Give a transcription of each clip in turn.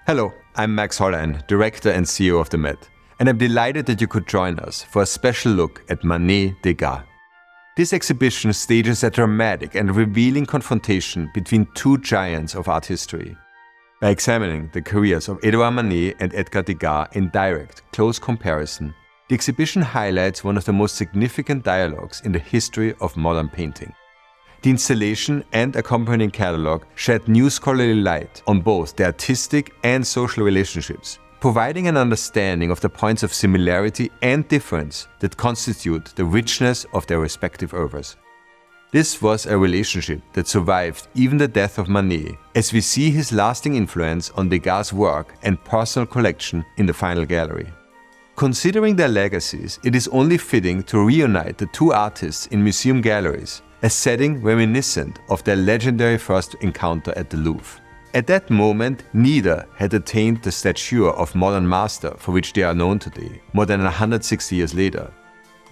Hello, I'm Max Hollein, Director and CEO of the Met, and I'm delighted that you could join us for a special look at Mane Degas. This exhibition stages a dramatic and revealing confrontation between two giants of art history. By examining the careers of Edoardo Mane and Edgarom Degas in direct, close comparison, the exhibition highlights one of the most significant dialogues in the history of modern painting. The installation and accompanying catalogue shed new scholarly light on both the artistic and social relationships, providing an understanding of the points of similarity and difference that constitute the richness of their respective oeuvres. This was a relationship that survived even the death of Mane, as we see his lasting influence on Degas' work and personal collection in the final gallery. Considering their legacies, it is only fitting to reunite the two artists in museum galleries, a setting reminiscent of their legendary first encounter at the Louvre. At that moment, neither had attained the stature of modern master for which they are known today, more than 160 years later.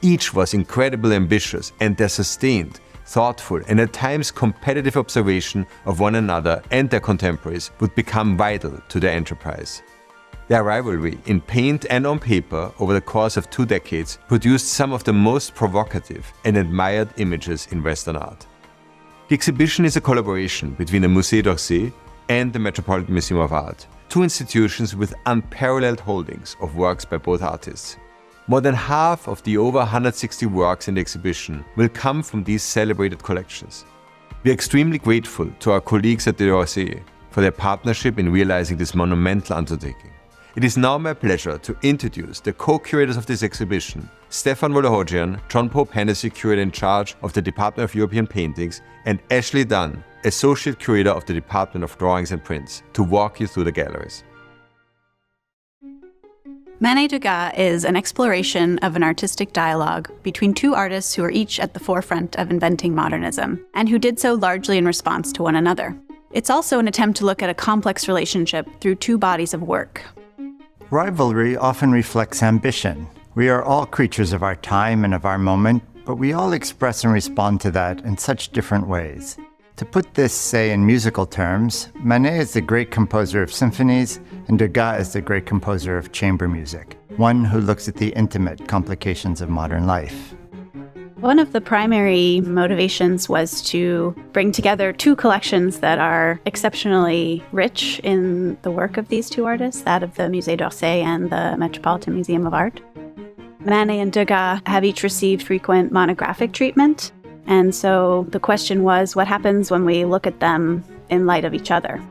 Each was incredibly ambitious, and their sustained, thoughtful, and at times competitive observation of one another and their contemporaries would become vital to their enterprise. Their rivalry in paint and on paper over the course of 2 decades produced some of the most provocative and admired images in Western art. The exhibition is a collaboration between the Musée d'Orsay and the Metropolitan Museum of Art, two institutions with unparalleled holdings of works by both artists. More than half of the over 160 works in the exhibition will come from these celebrated collections. We are extremely grateful to our colleagues at the Orsay for their partnership in realizing this monumental undertaking. It is now my pleasure to introduce the co-curators of this exhibition, Stefan Wolohodzian, John Pope Hennessy Curator in charge of the Department of European Paintings, and Ashley Dunn, Associate Curator of the Department of Drawings and Prints, to walk you through the galleries. Mane Degas is an exploration of an artistic dialogue between two artists who are each at the forefront of inventing modernism, and who did so largely in response to one another. It's also an attempt to look at a complex relationship through two bodies of work. Rivalry often reflects ambition. We are all creatures of our time and of our moment, but we all express and respond to that in such different ways. To put this, say, in musical terms, Mane is the great composer of symphonies, and Degas is the great composer of chamber music, one who looks at the intimate complications of modern life. One of the primary motivations was to bring together two collections that are exceptionally rich in the work of these two artists, that of the Musée d'Orsay and the Metropolitan Museum of Art. Mane and Degas have each received frequent monographic treatment, and so the question was, what happens when we look at them in light of each other?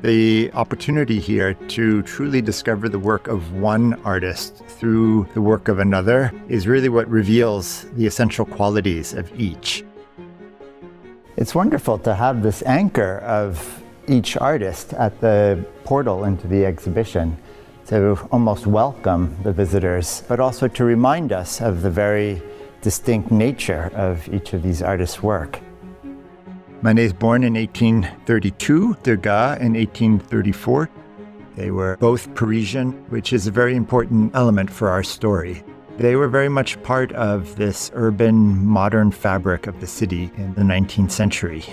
The opportunity here to truly discover the work of one artist through the work of another is really what reveals the essential qualities of each. It's wonderful to have this anchor of each artist at the portal into the exhibition to almost welcome the visitors, but also to remind us of the very distinct nature of each of these artists' work. Mane is born in 1832, Degas in 1834. They were both Parisian, which is a very important element for our story. They were very much part of this urban, modern fabric of the city in the 19th century.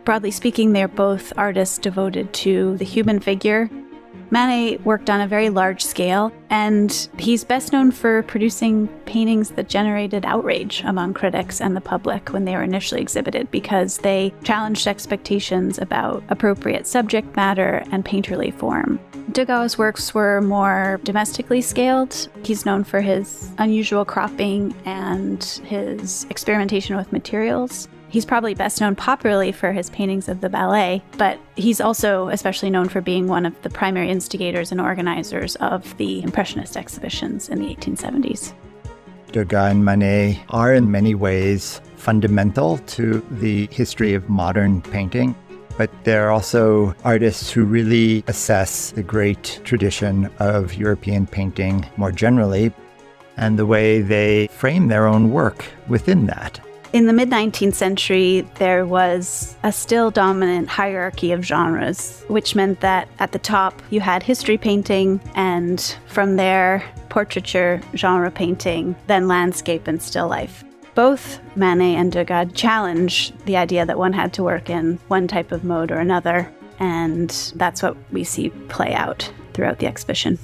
Broadly speaking, they're both artists devoted to the human figure. Mane worked on a very large scale, and he's best known for producing paintings that generated outrage among critics and the public when they were initially exhibited, because they challenged expectations about appropriate subject matter and painterly form. Degas' works were more domestically scaled. He's known for his unusual cropping and his experimentation with materials. He's probably best known popularly for his paintings of the ballet, but he's also especially known for being one of the primary instigators and organizers of the Impressionist exhibitions in the 1870s. Degas and Mane are in many ways fundamental to the history of modern painting, but they're also artists who really assess the great tradition of European painting more generally, and the way they frame their own work within that. In the mid-19th century, there was a still dominant hierarchy of genres, which meant that at the top you had history painting, and from there, portraiture, genre painting, then landscape and still life. Both Mane and Degas challenged the idea that one had to work in one type of mode or another. and that's what we see play out throughout the exhibition.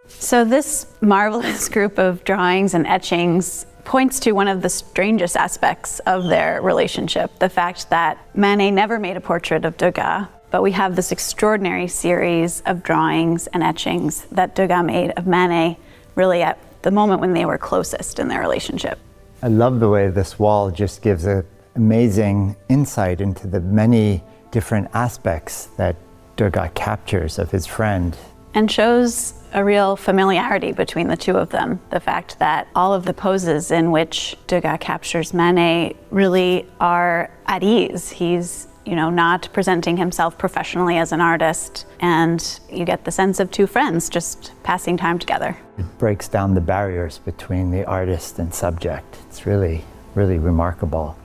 So this marvelous group of drawings and etchings points to one of the strangest aspects of their relationship, the fact that Mane never made a portrait of Degas, but we have this extraordinary series of drawings and etchings that Degas made of Mane really at the moment when they were closest in their relationship. I love the way this wall just gives an amazing insight into the many different aspects that Degas captures of his friend. And shows a real familiarity between the two of them. The fact that all of the poses in which Degas captures Mane really are at ease. He's, not presenting himself professionally as an artist, and you get the sense of two friends just passing time together. It breaks down the barriers between the artist and subject. It's really, really remarkable.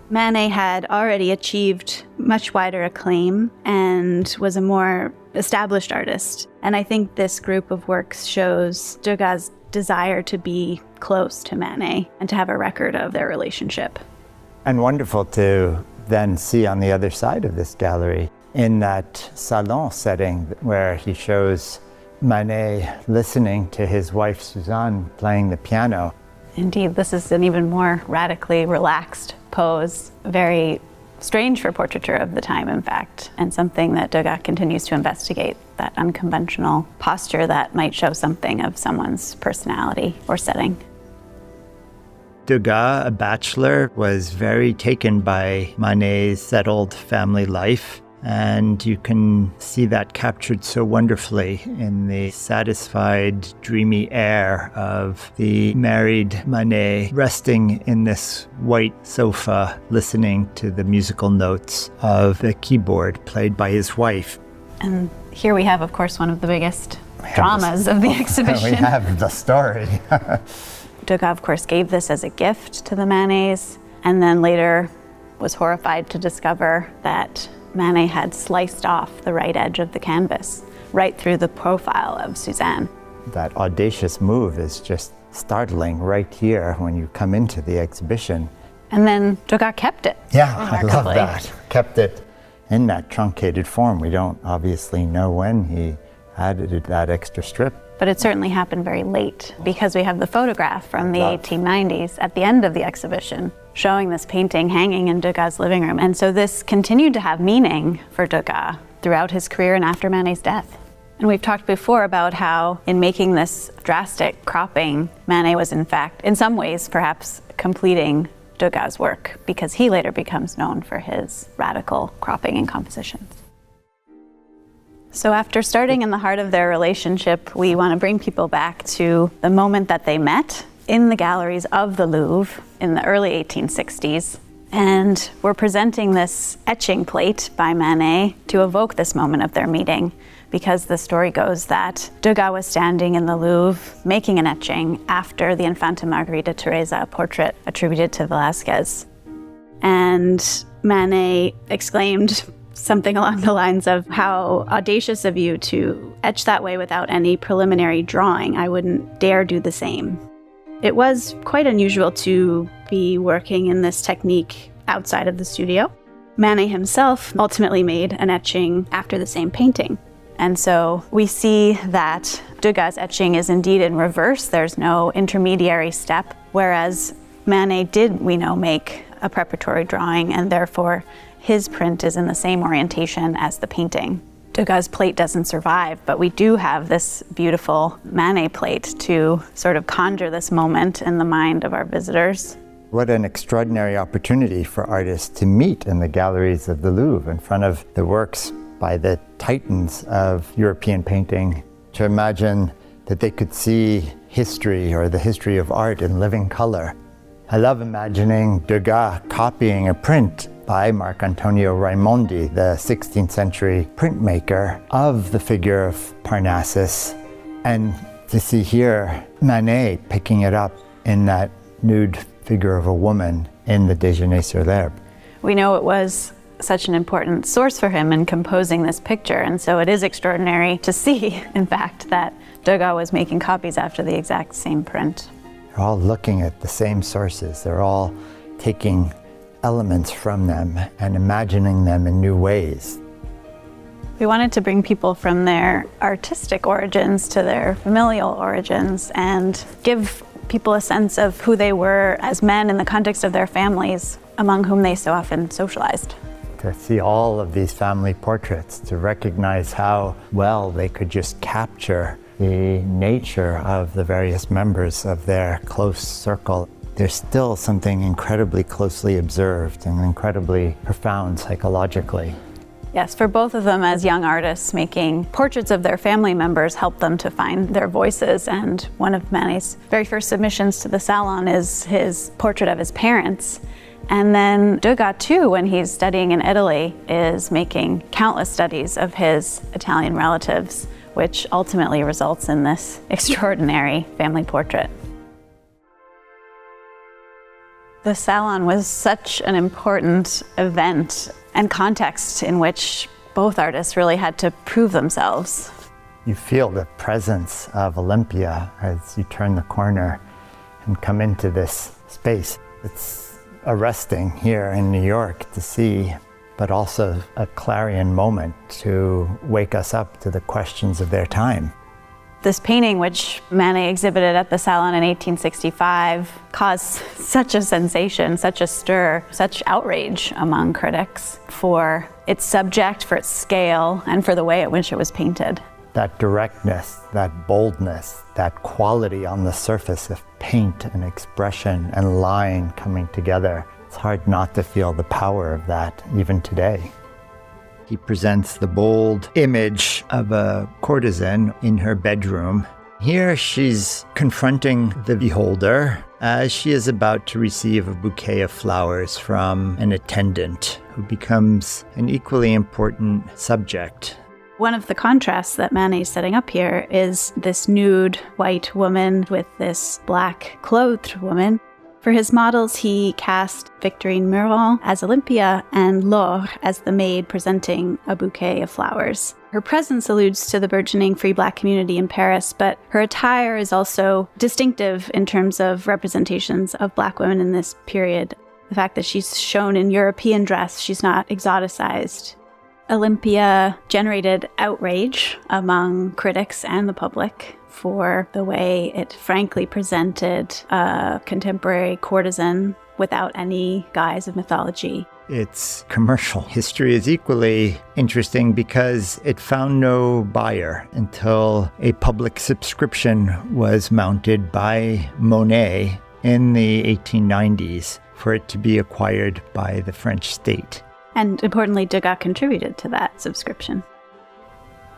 Mane had already achieved much wider acclaim and was a more established artist. And I think this group of works shows Degas' desire to be close to Mane and to have a record of their relationship. And wonderful to then see on the other side of this gallery, in that salon setting where he shows Mane listening to his wife Suzanne playing the piano. Indeed, this is an even more radically relaxed pose, very strange for portraiture of the time, in fact, and something that Degas continues to investigate, that unconventional posture that might show something of someone's personality or setting. Degas, a bachelor, was very taken by Mane's settled family life, and you can see that captured so wonderfully in the satisfied, dreamy air of the married Mane resting in this white sofa, listening to the musical notes of the keyboard played by his wife. And here we have, of course, one of the biggest dramas of the exhibition. We have the story. Degas, of course, gave this as a gift to the Manets, and then later was horrified to discover that Mane had sliced off the right edge of the canvas, right through the profile of Suzanne. That audacious move is just startling right here when you come into the exhibition. And then Degas kept it. Yeah, I love that. Kept it in that truncated form. We don't obviously know when he added that extra strip. But it certainly happened very late, because we have the photograph from the 1890s at the end of the exhibition showing this painting hanging in Degas' living room. And so this continued to have meaning for Degas throughout his career and after Manet's death. And we've talked before about how in making this drastic cropping, Mane was in fact, in some ways, perhaps completing Degas' work, because he later becomes known for his radical cropping and compositions. So after starting in the heart of their relationship, we want to bring people back to the moment that they met in the galleries of the Louvre in the early 1860s. And we're presenting this etching plate by Mane to evoke this moment of their meeting, because the story goes that Degas was standing in the Louvre making an etching after the Infanta Margarita Teresa portrait attributed to Velázquez. And Mane exclaimed something along the lines of, "How audacious of you to etch that way without any preliminary drawing. I wouldn't dare do the same." It was quite unusual to be working in this technique outside of the studio. Mane himself ultimately made an etching after the same painting. And so we see that Degas' etching is indeed in reverse. There's no intermediary step, whereas Mane did, we know, make a preparatory drawing, and therefore his print is in the same orientation as the painting. Degas' plate doesn't survive, but we do have this beautiful Mane plate to sort of conjure this moment in the mind of our visitors. What an extraordinary opportunity for artists to meet in the galleries of the Louvre in front of the works by the titans of European painting, to imagine that they could see history or the history of art in living color. I love imagining Degas copying a print by Marcantonio Raimondi, the 16th century printmaker, of the figure of Parnassus, and to see here Mane picking it up in that nude figure of a woman in the Déjeuner sur l'herbe. We know it was such an important source for him in composing this picture, and so it is extraordinary to see, in fact, that Degas was making copies after the exact same print. They're all looking at the same sources. They're all taking elements from them and imagining them in new ways. We wanted to bring people from their artistic origins to their familial origins and give people a sense of who they were as men in the context of their families, among whom they so often socialized. To see all of these family portraits, to recognize how well they could just capture the nature of the various members of their close circle. There's still something incredibly closely observed and incredibly profound psychologically. Yes, for both of them as young artists, making portraits of their family members helped them to find their voices. And one of Mane's very first submissions to the Salon is his portrait of his parents. And then Dega, too, when he's studying in Italy, is making countless studies of his Italian relatives, which ultimately results in this extraordinary family portrait. The Salon was such an important event and context in which both artists really had to prove themselves. You feel the presence of Olympia as you turn the corner and come into this space. It's arresting here in New York to see, but also a clarion moment to wake us up to the questions of their time. This painting, which Mane exhibited at the Salon in 1865, caused such a sensation, such a stir, such outrage among critics for its subject, for its scale, and for the way in which it was painted. That directness, that boldness, that quality on the surface of paint and expression and line coming together, it's hard not to feel the power of that even today. He presents the bold image of a courtesan in her bedroom. Here she's confronting the beholder as she is about to receive a bouquet of flowers from an attendant who becomes an equally important subject. One of the contrasts that Mane is setting up here is this nude white woman with this black clothed woman. For his models, he cast Victorine Meurent as Olympia and Laure as the maid presenting a bouquet of flowers. Her presence alludes to the burgeoning free Black community in Paris, but her attire is also distinctive in terms of representations of Black women in this period. The fact that she's shown in European dress, she's not exoticized. Olympia generated outrage among critics and the public for the way it frankly presented a contemporary courtesan without any guise of mythology. Its commercial history is equally interesting because it found no buyer until a public subscription was mounted by Monet in the 1890s for it to be acquired by the French state. And importantly, Degas contributed to that subscription.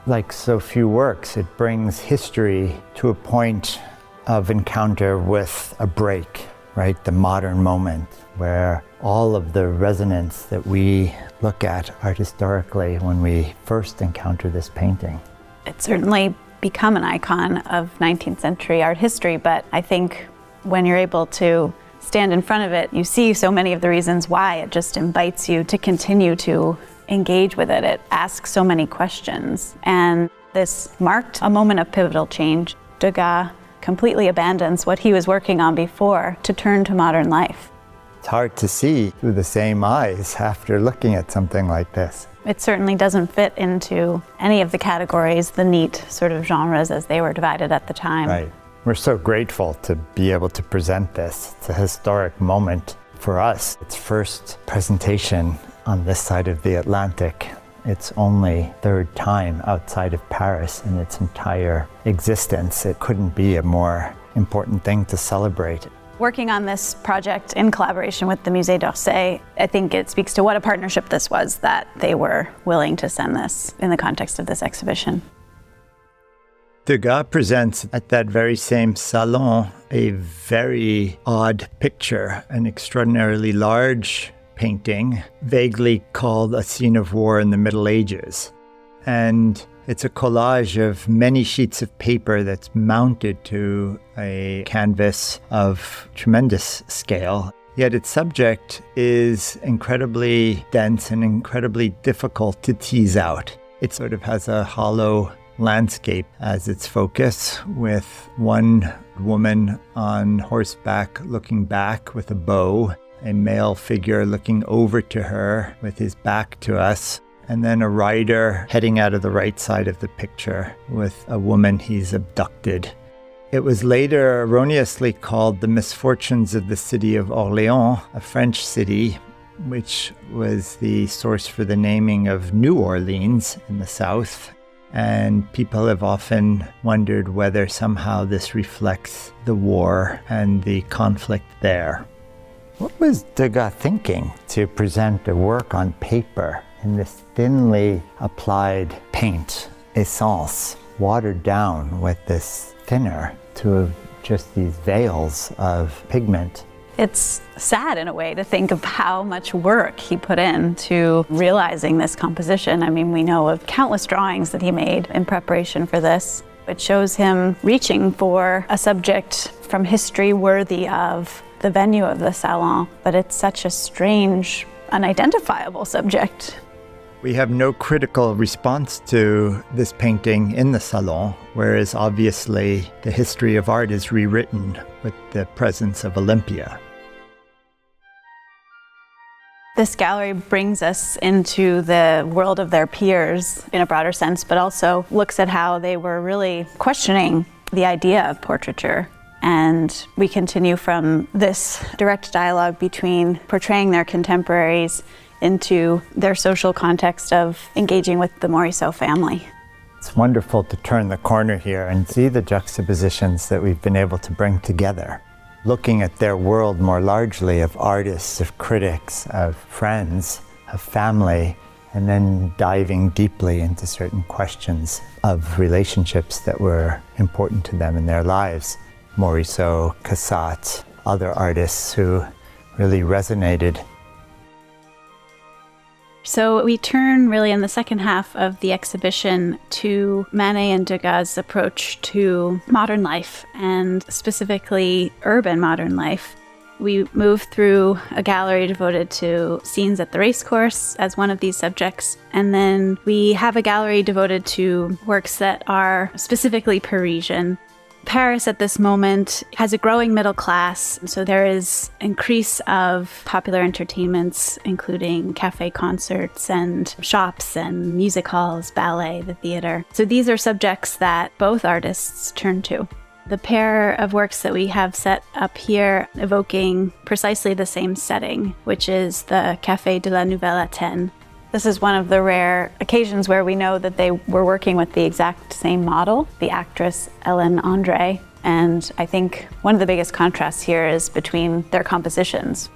Like so few works, it brings history to a point of encounter with a break, right? The modern moment where all of the resonance that we look at art historically when we first encounter this painting. It's certainly become an icon of 19th century art history, but I think when you're able to stand in front of it, you see so many of the reasons why it just invites you to continue to engage with it. It asks so many questions. And this marked a moment of pivotal change. Degas completely abandons what he was working on before to turn to modern life. It's hard to see through the same eyes after looking at something like this. It certainly doesn't fit into any of the categories, the neat sort of genres as they were divided at the time. Right. We're so grateful to be able to present this. It's a historic moment for us. Its first presentation on this side of the Atlantic. Its only third time outside of Paris in its entire existence. It couldn't be a more important thing to celebrate. Working on this project in collaboration with the Musée d'Orsay, I think it speaks to what a partnership this was, that they were willing to send this in the context of this exhibition. Degas presents at that very same salon a very odd picture, an extraordinarily large painting, vaguely called A Scene of War in the Middle Ages. And it's a collage of many sheets of paper that's mounted to a canvas of tremendous scale. Yet its subject is incredibly dense and incredibly difficult to tease out. It sort of has a hollow landscape as its focus, with one woman on horseback looking back with a bow, a male figure looking over to her with his back to us, and then a rider heading out of the right side of the picture with a woman he's abducted. It was later erroneously called The Misfortunes of the City of Orléans, a French city, which was the source for the naming of New Orleans in the south. And people have often wondered whether somehow this reflects the war and the conflict there. What was Degas thinking to present a work on paper in this thinly applied paint, essence, watered down with this thinner to just these veils of pigment? It's sad in a way to think of how much work he put into realizing this composition. I mean, we know of countless drawings that he made in preparation for this. It shows him reaching for a subject from history worthy of the venue of the salon, but it's such a strange, unidentifiable subject. We have no critical response to this painting in the salon, whereas obviously the history of art is rewritten with the presence of Olympia. This gallery brings us into the world of their peers in a broader sense, but also looks at how they were really questioning the idea of portraiture. And we continue from this direct dialogue between portraying their contemporaries into their social context of engaging with the Morisot family. It's wonderful to turn the corner here and see the juxtapositions that we've been able to bring together, looking at their world more largely of artists, of critics, of friends, of family, and then diving deeply into certain questions of relationships that were important to them in their lives. Morisot, Cassatt, other artists who really resonated. So we turn really in the second half of the exhibition to Mane and Degas' approach to modern life, and specifically urban modern life. We move through a gallery devoted to scenes at the racecourse as one of these subjects, and then we have a gallery devoted to works that are specifically Parisian. Paris at this moment has a growing middle class, so there is increase of popular entertainments, including cafe concerts and shops and music halls, ballet, the theater. So these are subjects that both artists turn to. The pair of works that we have set up here evoking precisely the same setting, which is the Café de la Nouvelle Athènes. This is one of the rare occasions where we know that they were working with the exact same model, the actress Hélène André, and I think one of the biggest contrasts here is between their compositions.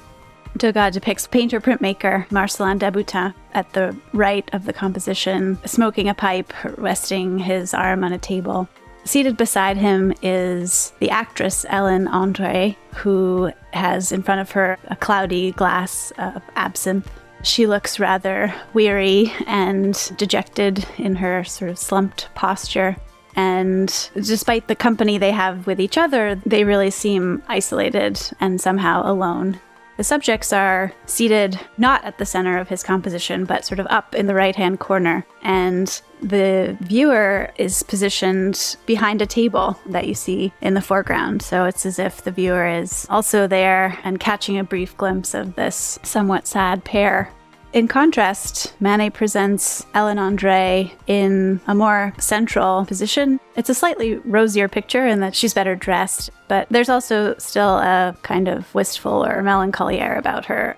Degas depicts painter-printmaker Marcellin Daboutin at the right of the composition, smoking a pipe, resting his arm on a table. Seated beside him is the actress Hélène André, who has in front of her a cloudy glass of absinthe. She looks rather weary and dejected in her sort of slumped posture. And despite the company they have with each other, they really seem isolated and somehow alone. The subjects are seated not at the center of his composition, but sort of up in the right-hand corner. And the viewer is positioned behind a table that you see in the foreground. So it's as if the viewer is also there and catching a brief glimpse of this somewhat sad pair. In contrast, Mane presents Hélène André in a more central position. It's a slightly rosier picture in that she's better dressed, but there's also still a kind of wistful or melancholy air about her.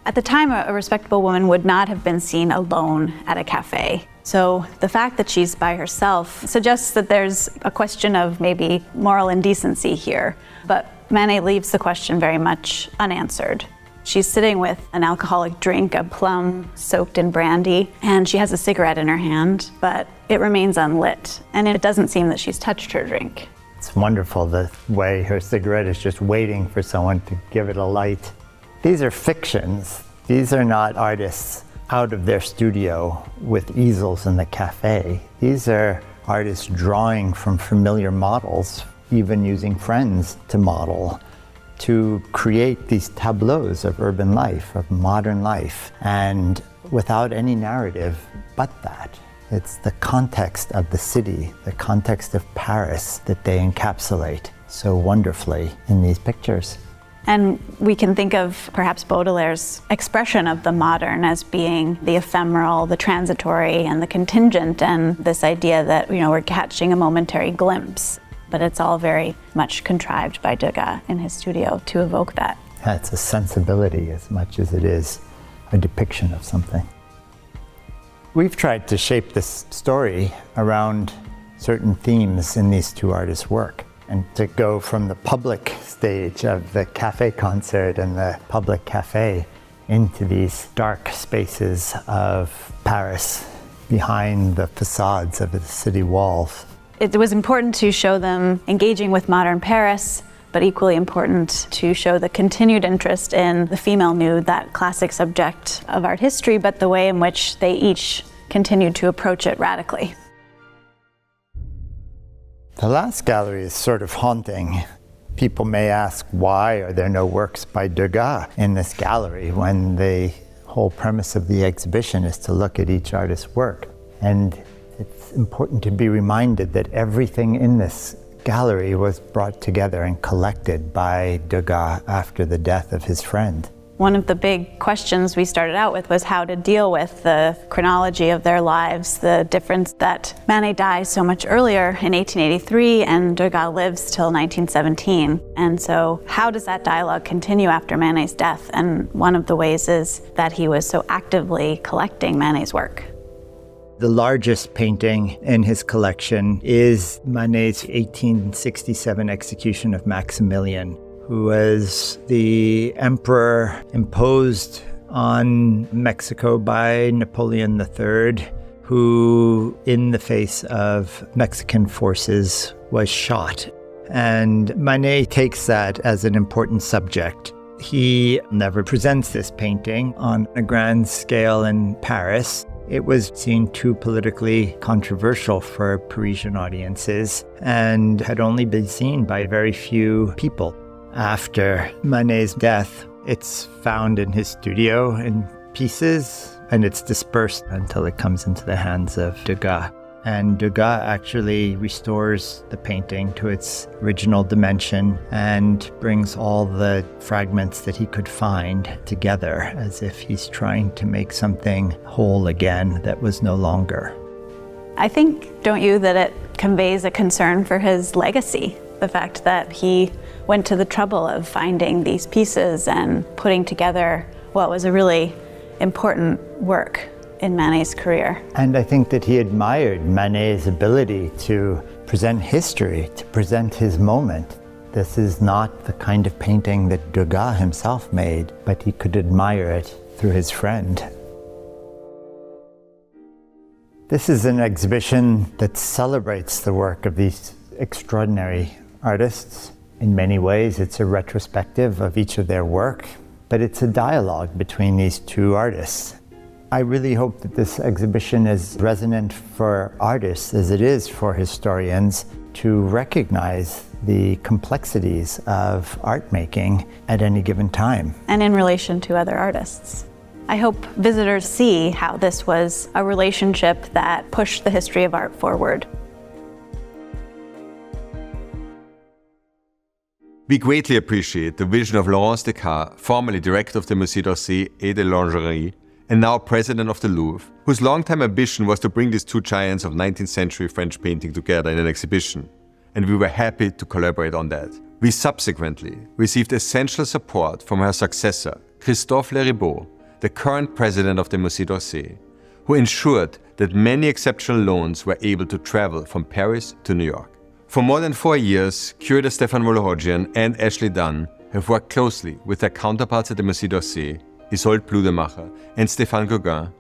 At the time, a respectable woman would not have been seen alone at a cafe. So the fact that she's by herself suggests that there's a question of maybe moral indecency here, but Mane leaves the question very much unanswered. She's sitting with an alcoholic drink, a plum soaked in brandy, and she has a cigarette in her hand, but it remains unlit, and it doesn't seem that she's touched her drink. It's wonderful the way her cigarette is just waiting for someone to give it a light. These are fictions. These are not artists out of their studio with easels in the cafe. These are artists drawing from familiar models, even using friends to model, to create these tableaus of urban life, of modern life, and without any narrative but that. It's the context of the city, the context of Paris that they encapsulate so wonderfully in these pictures. And we can think of perhaps Baudelaire's expression of the modern as being the ephemeral, the transitory, and the contingent, and this idea that, we're catching a momentary glimpse. But it's all very much contrived by Degas in his studio to evoke that. It's a sensibility as much as it is a depiction of something. We've tried to shape this story around certain themes in these two artists' work, and to go from the public stage of the cafe concert and the public cafe into these dark spaces of Paris behind the facades of the city walls. It was important to show them engaging with modern Paris, but equally important to show the continued interest in the female nude, that classic subject of art history, but the way in which they each continued to approach it radically. The last gallery is sort of haunting. People may ask, why are there no works by Degas in this gallery when the whole premise of the exhibition is to look at each artist's work? And it's important to be reminded that everything in this gallery was brought together and collected by Degas after the death of his friend. One of the big questions we started out with was how to deal with the chronology of their lives, the difference that Mane dies so much earlier in 1883 and Degas lives till 1917. And so how does that dialogue continue after Mane's death? And one of the ways is that he was so actively collecting Mane's work. The largest painting in his collection is Manet's 1867 execution of Maximilian, who was the emperor imposed on Mexico by Napoleon III, who, in the face of Mexican forces, was shot. And Mane takes that as an important subject. He never presents this painting on a grand scale in Paris. It was seen too politically controversial for Parisian audiences and had only been seen by very few people. After Manet's death, it's found in his studio in pieces, and it's dispersed until it comes into the hands of Degas. And Degas actually restores the painting to its original dimension and brings all the fragments that he could find together as if he's trying to make something whole again that was no longer. I think, don't you, that it conveys a concern for his legacy, the fact that he went to the trouble of finding these pieces and putting together what was a really important work in Manet's career. And I think that he admired Manet's ability to present history, to present his moment. This is not the kind of painting that Degas himself made, but he could admire it through his friend. This is an exhibition that celebrates the work of these extraordinary artists. In many ways, it's a retrospective of each of their work, but it's a dialogue between these two artists. I really hope that this exhibition is resonant for artists as it is for historians to recognize the complexities of art making at any given time. And in relation to other artists. I hope visitors see how this was a relationship that pushed the history of art forward. We greatly appreciate the vision of Laurence Degas, formerly director of the Musée d'Orsay et de Lingerie, and now president of the Louvre, whose longtime ambition was to bring these two giants of 19th century French painting together in an exhibition, and we were happy to collaborate on that. We subsequently received essential support from her successor, Christophe Leribaud, the current president of the Musée d'Orsay, who ensured that many exceptional loans were able to travel from Paris to New York. For more than 4 years, curator Stefan Wolohodjian and Ashley Dunn have worked closely with their counterparts at the Musée d'Orsay, Isolde Bludemacher and Stéphane Gauguin,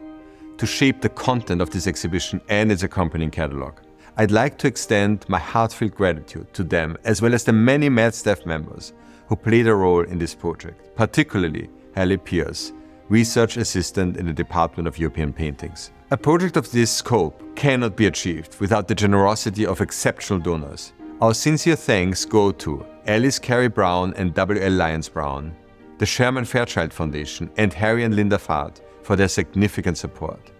to shape the content of this exhibition and its accompanying catalogue. I'd like to extend my heartfelt gratitude to them, as well as the many MED staff members who played a role in this project, particularly Halle Pierce, research assistant in the Department of European Paintings. A project of this scope cannot be achieved without the generosity of exceptional donors. Our sincere thanks go to Alice Carey Brown and W.L. Lyons Brown, the Sherman Fairchild Foundation, and Harry and Linda Fahd for their significant support.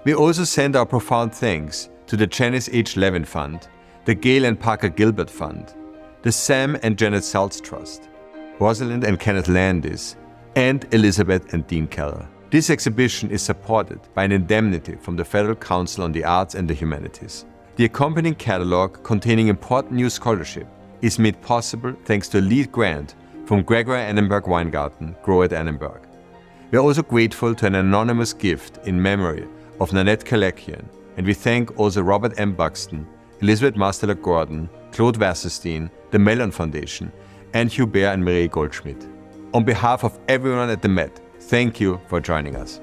We also send our profound thanks to the Janice H. Levin Fund, the Gail and Parker Gilbert Fund, the Sam and Janet Saltz Trust, Rosalind and Kenneth Landis, and Elizabeth and Dean Keller. This exhibition is supported by an indemnity from the Federal Council on the Arts and the Humanities. The accompanying catalogue, containing important new scholarship, is made possible thanks to a lead grant from Gregory Annenberg Weingarten, Grow at Annenberg. We are also grateful to an anonymous gift in memory of Nanette Kalakian, and we thank also Robert M. Buxton, Elizabeth Masterler-Gordon, Claude Wasserstein, the Mellon Foundation, and Hubert and Marie Goldschmidt. On behalf of everyone at the Met, thank you for joining us.